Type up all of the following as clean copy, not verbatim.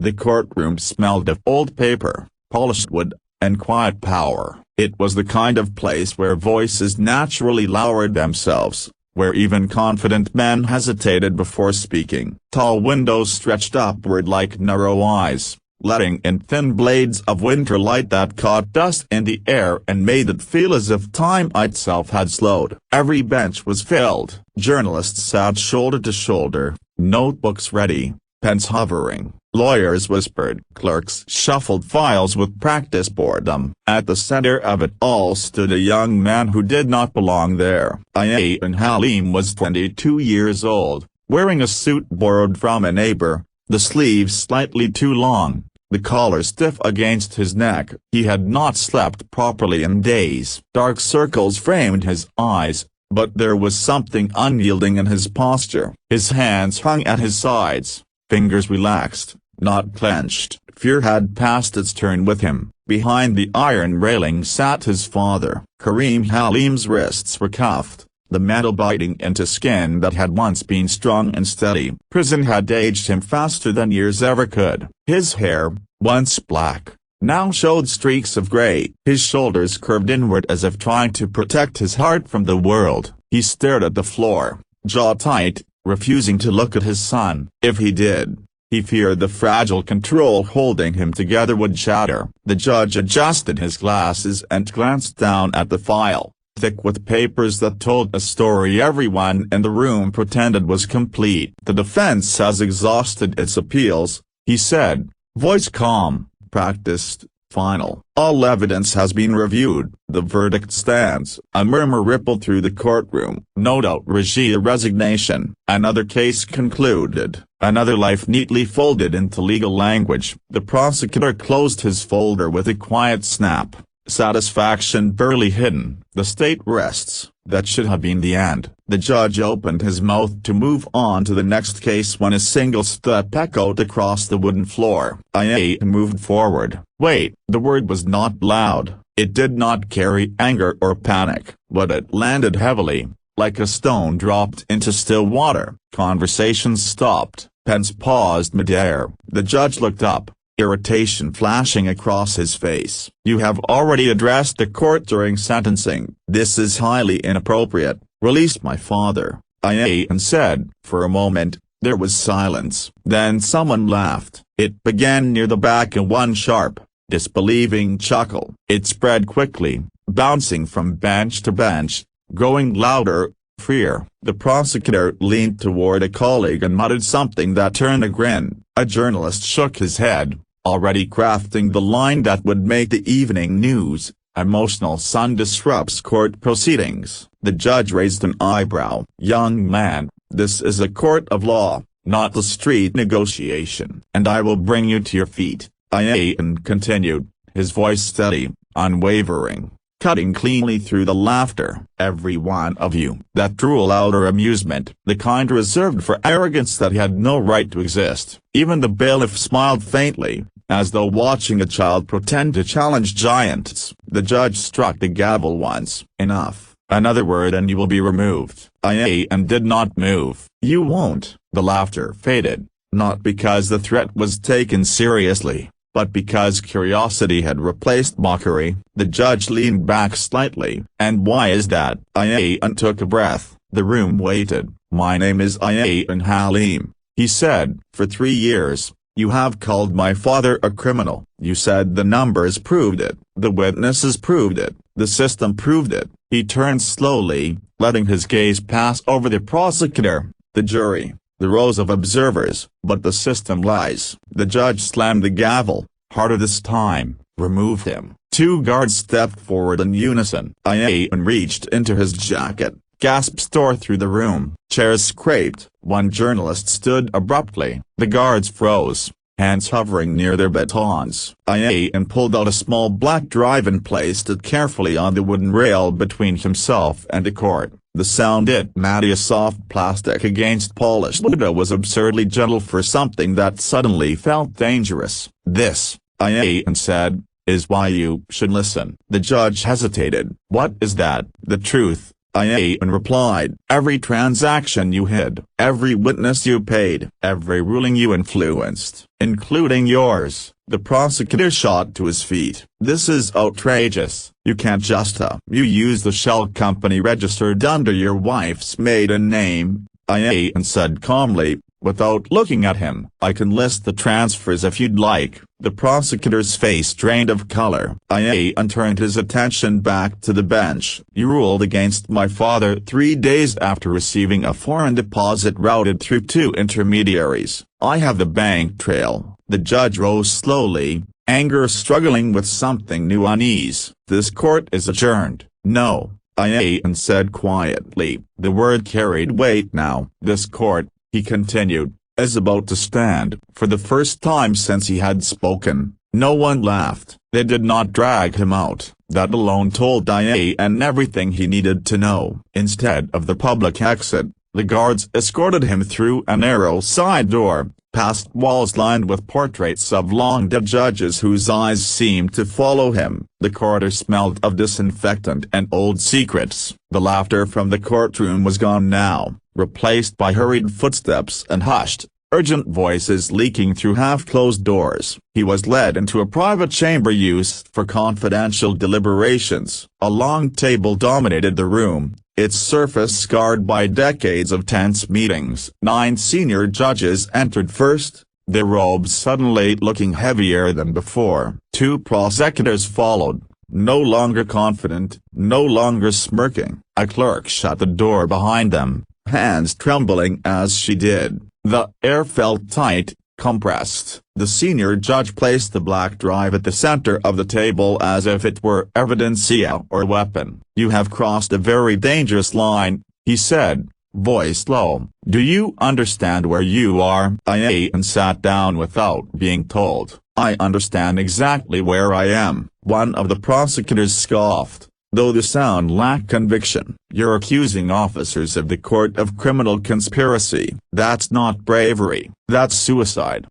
The courtroom smelled of old paper, polished wood, and quiet power. It was the kind of place where voices naturally lowered themselves, where even confident men hesitated before speaking. Tall windows stretched upward like narrow eyes, letting in thin blades of winter light that caught dust in the air and made it feel as if time itself had slowed. Every bench was filled. Journalists sat shoulder to shoulder, notebooks ready, pens hovering. Lawyers whispered. Clerks shuffled files with practiced boredom. At the center of it all stood a young man who did not belong there. Ayaan Halim was 22 years old, wearing a suit borrowed from a neighbor, the sleeves slightly too long, the collar stiff against his neck. He had not slept properly in days. Dark circles framed his eyes, but there was something unyielding in his posture. His hands hung at his sides, fingers relaxed, not clenched. Fear had passed its turn with him. Behind the iron railing sat his father. Karim Halim's wrists were cuffed, the metal biting into skin that had once been strong and steady. Prison had aged him faster than years ever could. His hair, once black, now showed streaks of gray. His shoulders curved inward as if trying to protect his heart from the world. He stared at the floor, jaw tight, refusing to look at his son. If he did, he feared the fragile control holding him together would shatter. The judge adjusted his glasses and glanced down at the file, thick with papers that told a story everyone in the room pretended was complete. The defense has exhausted its appeals, he said, voice calm, practiced, final. All evidence has been reviewed. The verdict stands. A murmur rippled through the courtroom. No doubt resignation. Another case concluded. Another life neatly folded into legal language. The prosecutor closed his folder with a quiet snap. Satisfaction barely hidden. The state rests. That should have been the end. The judge opened his mouth to move on to the next case when a single step echoed across the wooden floor. Ayaan moved forward. Wait. The word was not loud. It did not carry anger or panic, but it landed heavily, like a stone dropped into still water. Conversations stopped. Pens paused midair. The judge looked up, irritation flashing across his face. You have already addressed the court during sentencing. This is highly inappropriate. Release my father, Ayaan said. For a moment, there was silence. Then someone laughed. It began near the back in one sharp, disbelieving chuckle. It spread quickly, bouncing from bench to bench, growing louder. Fear. The prosecutor leaned toward a colleague and muttered something that turned a grin. A journalist shook his head, already crafting the line that would make the evening news. Emotional son disrupts court proceedings. The judge raised an eyebrow. Young man, this is a court of law, not the street negotiation. And I will bring you to your feet, Ayaan continued, his voice steady, unwavering, cutting cleanly through the laughter. Every one of you. That drew louder amusement, the kind reserved for arrogance that had no right to exist. Even the bailiff smiled faintly, as though watching a child pretend to challenge giants. The judge struck the gavel once. Enough. Another word and you will be removed. Ayaan did not move. You won't. The laughter faded, not because the threat was taken seriously, but because curiosity had replaced mockery. The judge leaned back slightly. And why is that? Ayaan took a breath. The room waited. My name is Ayaan Halim, he said. For 3 years, you have called my father a criminal. You said the numbers proved it. The witnesses proved it. The system proved it. He turned slowly, letting his gaze pass over the prosecutor, the jury, the rows of observers. But the system lies. The judge slammed the gavel, harder this time. Remove him. 2 guards stepped forward in unison. Ayaan reached into his jacket. Gasps tore through the room. Chairs scraped. One journalist stood abruptly. The guards froze, hands hovering near their batons. Ayaan pulled out a small black drive and placed it carefully on the wooden rail between himself and the court. The sound it made a soft plastic against polished wood was absurdly gentle for something that suddenly felt dangerous. This, Ayaan said, is why you should listen. The judge hesitated. What is that? The truth, And replied, "Every transaction you hid, every witness you paid, every ruling you influenced, including yours." The prosecutor shot to his feet. "This is outrageous. You can't just you use the shell company registered under your wife's maiden name," and said calmly, without looking at him. "I can list the transfers if you'd like." The prosecutor's face drained of color. And turned his attention back to the bench. "You ruled against my father 3 days after receiving a foreign deposit routed through 2 intermediaries. I have the bank trail." The judge rose slowly, anger struggling with something new unease. "This court is adjourned." "No," and said quietly. The word carried weight now. "This court," he continued, "is about to stand." For the first time since he had spoken, no one laughed. They did not drag him out. That alone told and everything he needed to know. Instead of the public exit, the guards escorted him through a narrow side door, past walls lined with portraits of long-dead judges whose eyes seemed to follow him. The corridor smelled of disinfectant and old secrets. The laughter from the courtroom was gone now, replaced by hurried footsteps and hushed, urgent voices leaking through half-closed doors. He was led into a private chamber used for confidential deliberations. A long table dominated the room, its surface scarred by decades of tense meetings. 9 senior judges entered first, their robes suddenly looking heavier than before. 2 prosecutors followed, no longer confident, no longer smirking. A clerk shut the door behind them, hands trembling as she did. The air felt tight, compressed. The senior judge placed the black drive at the center of the table as if it were evidencia or weapon. "You have crossed a very dangerous line," he said, voice low. "Do you understand where you are?" And sat down without being told. "I understand exactly where I am," one of the prosecutors scoffed, though the sound lacked conviction. "You're accusing officers of the Court of Criminal Conspiracy. That's not bravery, that's suicide."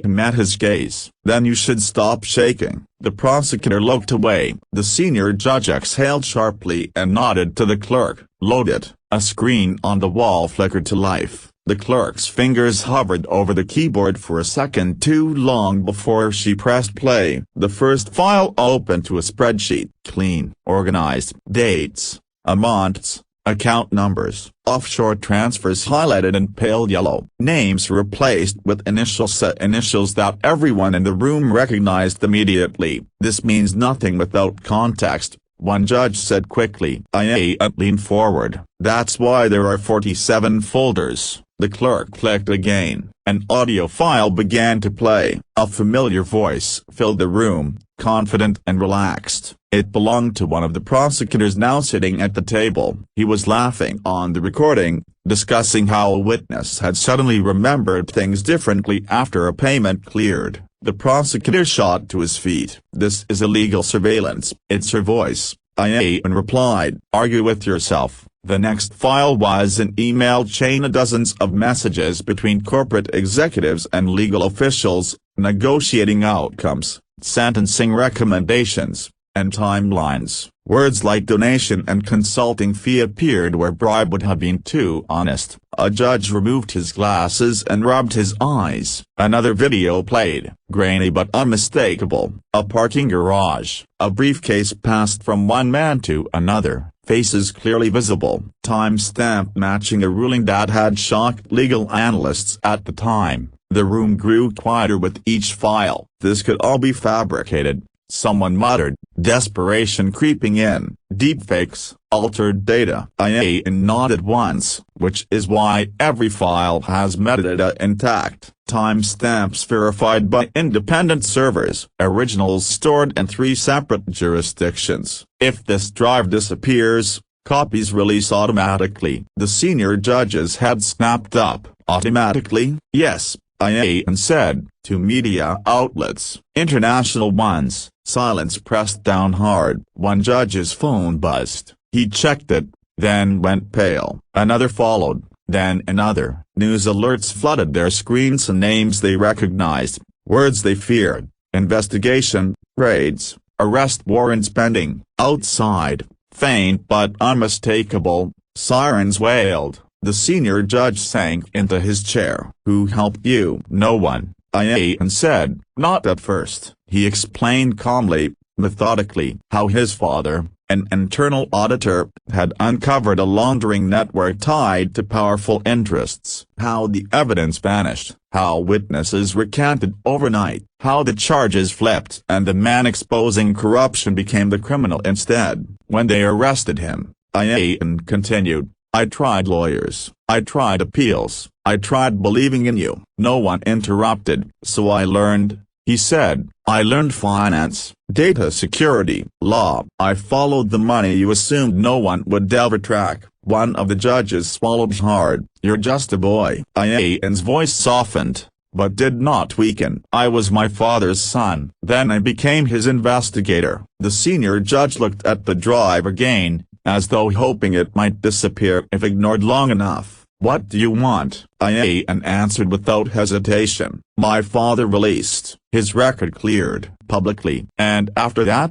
Met his gaze. "Then you should stop shaking." The prosecutor looked away. The senior judge exhaled sharply and nodded to the clerk. "Load it." A screen on the wall flickered to life. The clerk's fingers hovered over the keyboard for a second too long before she pressed play. The first file opened to a spreadsheet. Clean, organized. Dates, amounts, account numbers. Offshore transfers highlighted in pale yellow. Names replaced with initials that everyone in the room recognized immediately. "This means nothing without context," one judge said quickly. And leaned forward. "That's why there are 47 folders." The clerk clicked again. An audio file began to play. A familiar voice filled the room, confident and relaxed. It belonged to one of the prosecutors now sitting at the table. He was laughing on the recording, discussing how a witness had suddenly remembered things differently after a payment cleared. The prosecutor shot to his feet. "This is illegal surveillance." "It's her voice," and replied. "Argue with yourself." The next file was an email chain of dozens of messages between corporate executives and legal officials, negotiating outcomes, sentencing recommendations, and timelines. Words like donation and consulting fee appeared where bribe would have been too honest. A judge removed his glasses and rubbed his eyes. Another video played, grainy but unmistakable. A parking garage. A briefcase passed from one man to another, faces clearly visible. Timestamp matching a ruling that had shocked legal analysts at the time. The room grew quieter with each file. "This could all be fabricated," someone muttered, desperation creeping in. "Deepfakes, altered data." And nodded once, "Which is why every file has metadata intact. Timestamps verified by independent servers. Originals stored in 3 separate jurisdictions. If this drive disappears, copies release automatically." The senior judge's head snapped up. "Automatically?" "Yes," and said, "to media outlets, international ones." Silence pressed down hard. One judge's phone buzzed. He checked it, then went pale. Another followed, then another. News alerts flooded their screens and names they recognized, words they feared. Investigation, raids, arrest warrants pending. Outside, faint but unmistakable. Sirens wailed. The senior judge sank into his chair. "Who helped you?" "No one," Ian said. "Not at first." He explained calmly, methodically, how his father, an internal auditor, had uncovered a laundering network tied to powerful interests. How the evidence vanished, how witnesses recanted overnight, how the charges flipped and the man exposing corruption became the criminal instead. When they arrested him, Ian continued, "I tried lawyers, I tried appeals, I tried believing in you." No one interrupted. "So I learned," he said. "I learned finance, data security, law. I followed the money you assumed no one would ever track." One of the judges swallowed hard. "You're just a boy." Ian's voice softened, but did not weaken. "I was my father's son. Then I became his investigator." The senior judge looked at the drive again, as though hoping it might disappear if ignored long enough. "What do you want?" Ian answered without hesitation. "My father released, his record cleared, publicly." "And after that?"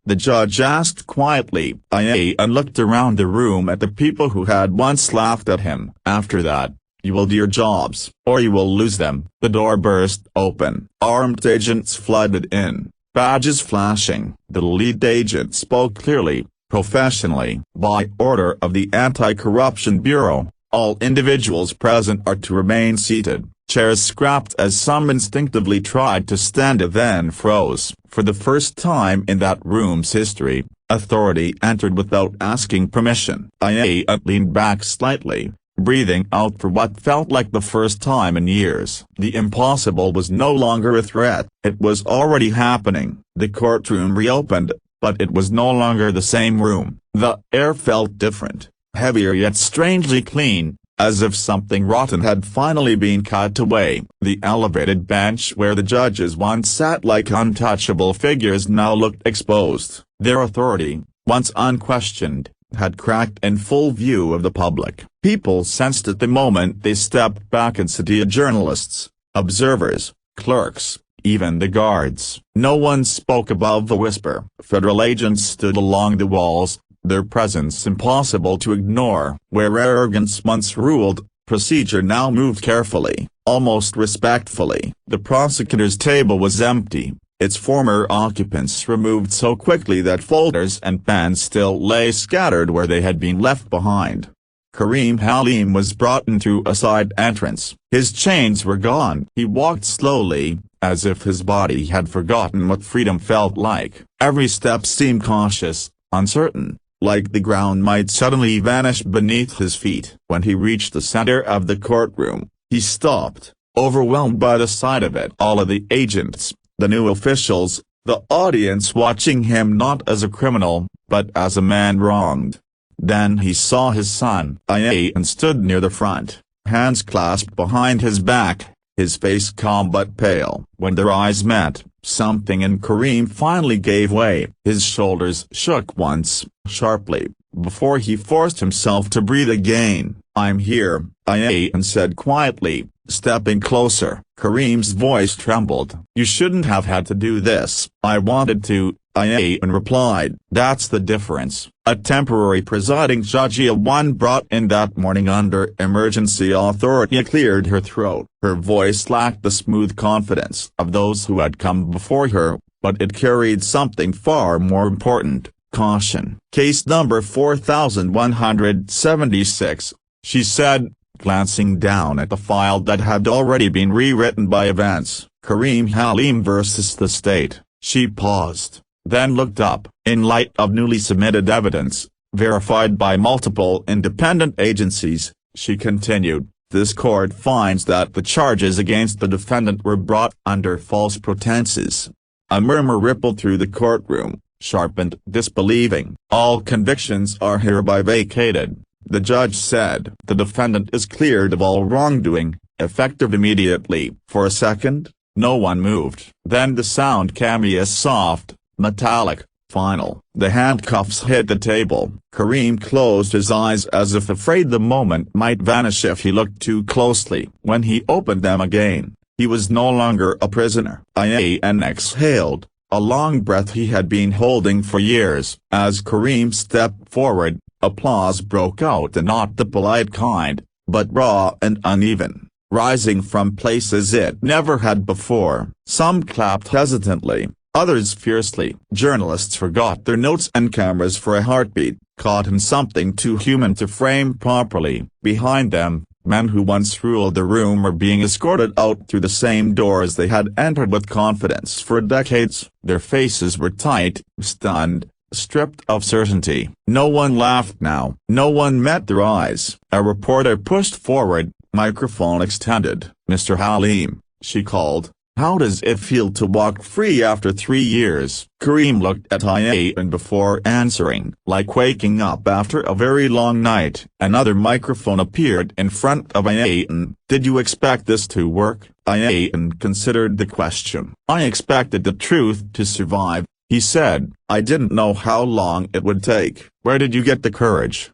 the judge asked quietly. Ian looked around the room at the people who had once laughed at him. "After that, you will do your jobs, or you will lose them." The door burst open. Armed agents flooded in, badges flashing. The lead agent spoke clearly, professionally. "By order of the Anti-Corruption Bureau, all individuals present are to remain seated." Chairs scrapped as some instinctively tried to stand then froze. For the first time in that room's history, authority entered without asking permission. Ian leaned back slightly, breathing out for what felt like the first time in years. The impossible was no longer a threat. It was already happening. The courtroom reopened, but it was no longer the same room. The air felt different, heavier yet strangely clean, as if something rotten had finally been cut away. The elevated bench where the judges once sat like untouchable figures now looked exposed. Their authority, once unquestioned, had cracked in full view of the public. People sensed it the moment they stepped back inside. Journalists, observers, clerks, even the guards. No one spoke above the whisper. Federal agents stood along the walls, their presence impossible to ignore. Where arrogance once ruled, procedure now moved carefully, almost respectfully. The prosecutor's table was empty, its former occupants removed so quickly that folders and pens still lay scattered where they had been left behind. Kareem Halim was brought in through a side entrance. His chains were gone. He walked slowly, as if his body had forgotten what freedom felt like. Every step seemed cautious, uncertain, like the ground might suddenly vanish beneath his feet. When he reached the center of the courtroom, he stopped, overwhelmed by the sight of it. All of the agents, the new officials, the audience watching him not as a criminal, but as a man wronged. Then he saw his son. Ian stood near the front, hands clasped behind his back, his face calm but pale. When their eyes met, something in Kareem finally gave way. His shoulders shook once, sharply, before he forced himself to breathe again. "I'm here," Ian said quietly, stepping closer. Kareem's voice trembled. "You shouldn't have had to do this." "I wanted to," Ian replied. "That's the difference." A temporary presiding judge, one brought in that morning under emergency authority, cleared her throat. Her voice lacked the smooth confidence of those who had come before her, but it carried something far more important: caution. "Case number 4176, she said, glancing down at the file that had already been rewritten by events. "Kareem Halim versus the state." She paused, then looked up. "In light of newly submitted evidence, verified by multiple independent agencies," she continued, "this court finds that the charges against the defendant were brought under false pretenses." A murmur rippled through the courtroom, sharpened, disbelieving. "All convictions are hereby vacated," the judge said. "The defendant is cleared of all wrongdoing, effective immediately." For a second, no one moved. Then the sound came, as soft, metallic, final. The handcuffs hit the table. Kareem closed his eyes as if afraid the moment might vanish if he looked too closely. When he opened them again, he was no longer a prisoner. Ian exhaled, a long breath he had been holding for years. As Kareem stepped forward, applause broke out, and not the polite kind, but raw and uneven, rising from places it never had before. Some clapped hesitantly, others fiercely. Journalists forgot their notes and cameras for a heartbeat, caught in something too human to frame properly. Behind them, men who once ruled the room were being escorted out through the same doors they had entered with confidence for decades. Their faces were tight, stunned, stripped of certainty. No one laughed now. No one met their eyes. A reporter pushed forward, microphone extended. "Mr. Halim," she called, "how does it feel to walk free after 3 years?" Kareem looked at Ayaan before answering. "Like waking up after a very long night." Another microphone appeared in front of Ayaan. "Did you expect this to work?" Ayaan considered the question. "I expected the truth to survive," he said. "I didn't know how long it would take." "Where did you get the courage?"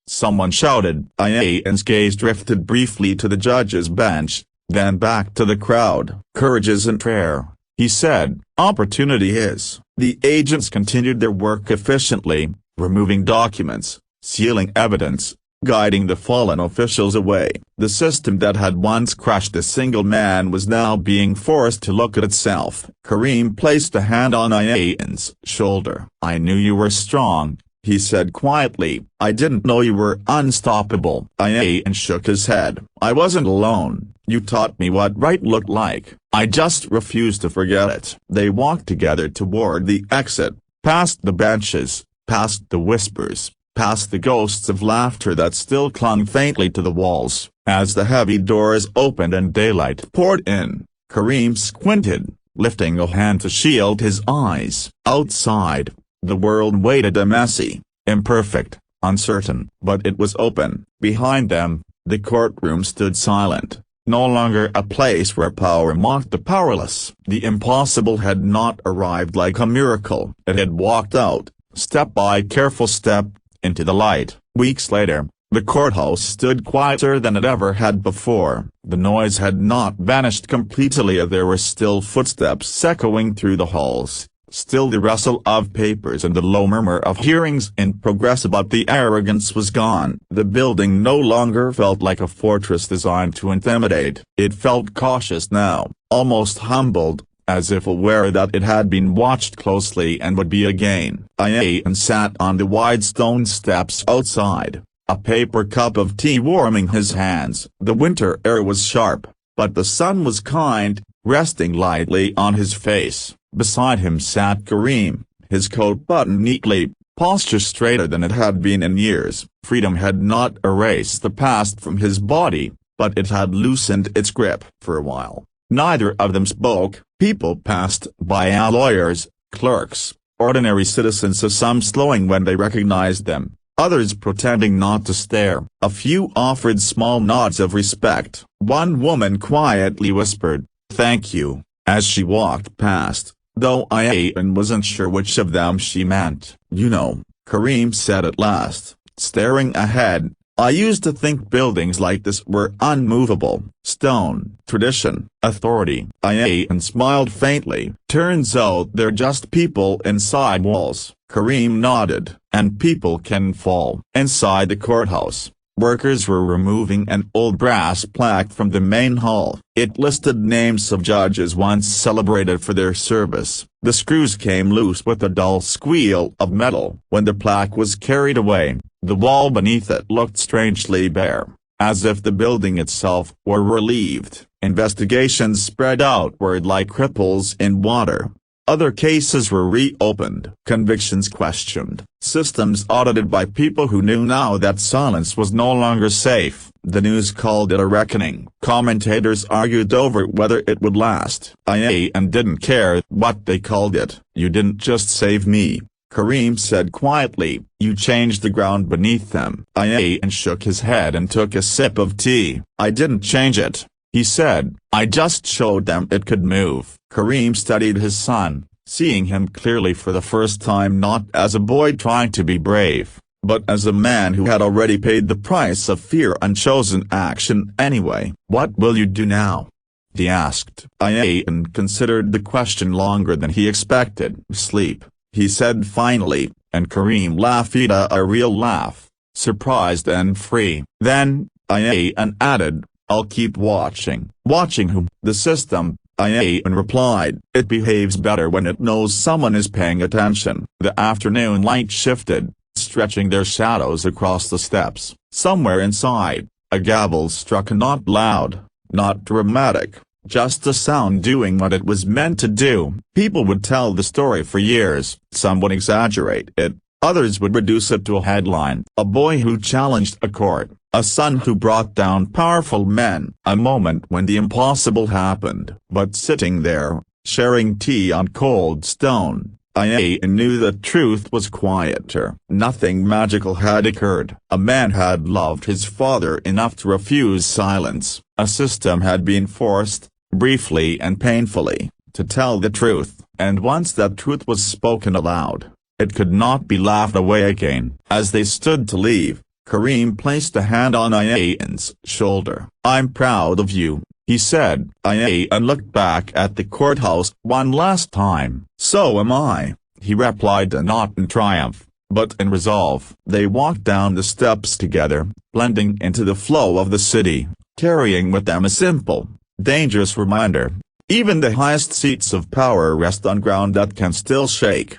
someone shouted. Ayaan's gaze drifted briefly to the judge's bench, then back to the crowd. "Courage isn't rare," he said. "Opportunity is." The agents continued their work efficiently, removing documents, sealing evidence, guiding the fallen officials away. The system that had once crushed a single man was now being forced to look at itself. Kareem placed a hand on Ayaan's shoulder. "I knew you were strong," he said quietly. "I didn't know you were unstoppable." Ayaan shook his head. "I wasn't alone. You taught me what right looked like. I just refused to forget it." They walked together toward the exit, past the benches, past the whispers, past the ghosts of laughter that still clung faintly to the walls. As the heavy doors opened and daylight poured in, Kareem squinted, lifting a hand to shield his eyes. Outside, the world waited, a messy, imperfect, uncertain. But it was open. Behind them, the courtroom stood silent, no longer a place where power mocked the powerless. The impossible had not arrived like a miracle. It had walked out, step by careful step, into the light. Weeks later, the courthouse stood quieter than it ever had before. The noise had not vanished completely. There were still footsteps echoing through the halls, still the rustle of papers and the low murmur of hearings in progress, but the arrogance was gone. The building no longer felt like a fortress designed to intimidate. It felt cautious now, almost humbled, as if aware that it had been watched closely and would be again. Ayaan sat on the wide stone steps outside, a paper cup of tea warming his hands. The winter air was sharp, but the sun was kind, resting lightly on his face. Beside him sat Kareem, his coat buttoned neatly, posture straighter than it had been in years. Freedom had not erased the past from his body, but it had loosened its grip. For a while, neither of them spoke. People passed by, lawyers, clerks, ordinary citizens, some slowing when they recognized them, others pretending not to stare. A few offered small nods of respect. One woman quietly whispered, "Thank you," as she walked past, though Ayaan wasn't sure which of them she meant. "You know," Kareem said at last, staring ahead, "I used to think buildings like this were unmovable. Stone, tradition, authority." Ayaan smiled faintly. "Turns out they're just people inside walls." Kareem nodded. "And people can fall." Inside the courthouse, workers were removing an old brass plaque from the main hall. It listed names of judges once celebrated for their service. The screws came loose with a dull squeal of metal. When the plaque was carried away, the wall beneath it looked strangely bare, as if the building itself were relieved. Investigations spread outward like ripples in water. Other cases were reopened, convictions questioned, systems audited by people who knew now that silence was no longer safe. The news called it a reckoning. Commentators argued over whether it would last. Ayaan didn't care what they called it. "You didn't just save me," Kareem said quietly, "you changed the ground beneath them." Ayaan shook his head and took a sip of tea. "I didn't change it," he said, "I just showed them it could move." Kareem studied his son, seeing him clearly for the first time, not as a boy trying to be brave, but as a man who had already paid the price of fear and chosen action anyway. "What will you do now?" he asked. Ian considered the question longer than he expected. Sleep, he said finally, and Kareem laughed a real laugh, surprised and free. Then, Ian added, I'll keep watching. Watching whom? The system, Ian replied. It behaves better when it knows someone is paying attention. The afternoon light shifted, stretching their shadows across the steps. Somewhere inside, a gavel struck, not loud, not dramatic, just a sound doing what it was meant to do. People would tell the story for years. Some would exaggerate it, others would reduce it to a headline. A boy who challenged a court, a son who brought down powerful men. A moment when the impossible happened. But sitting there, sharing tea on cold stone, Ian knew that truth was quieter. Nothing magical had occurred. A man had loved his father enough to refuse silence. A system had been forced, briefly and painfully, to tell the truth. And once that truth was spoken aloud, it could not be laughed away again. As they stood to leave, Kareem placed a hand on Ian's shoulder. I'm proud of you, he said. Ian looked back at the courthouse one last time. So am I, he replied, not in triumph, but in resolve. They walked down the steps together, blending into the flow of the city, carrying with them a simple, dangerous reminder. Even the highest seats of power rest on ground that can still shake.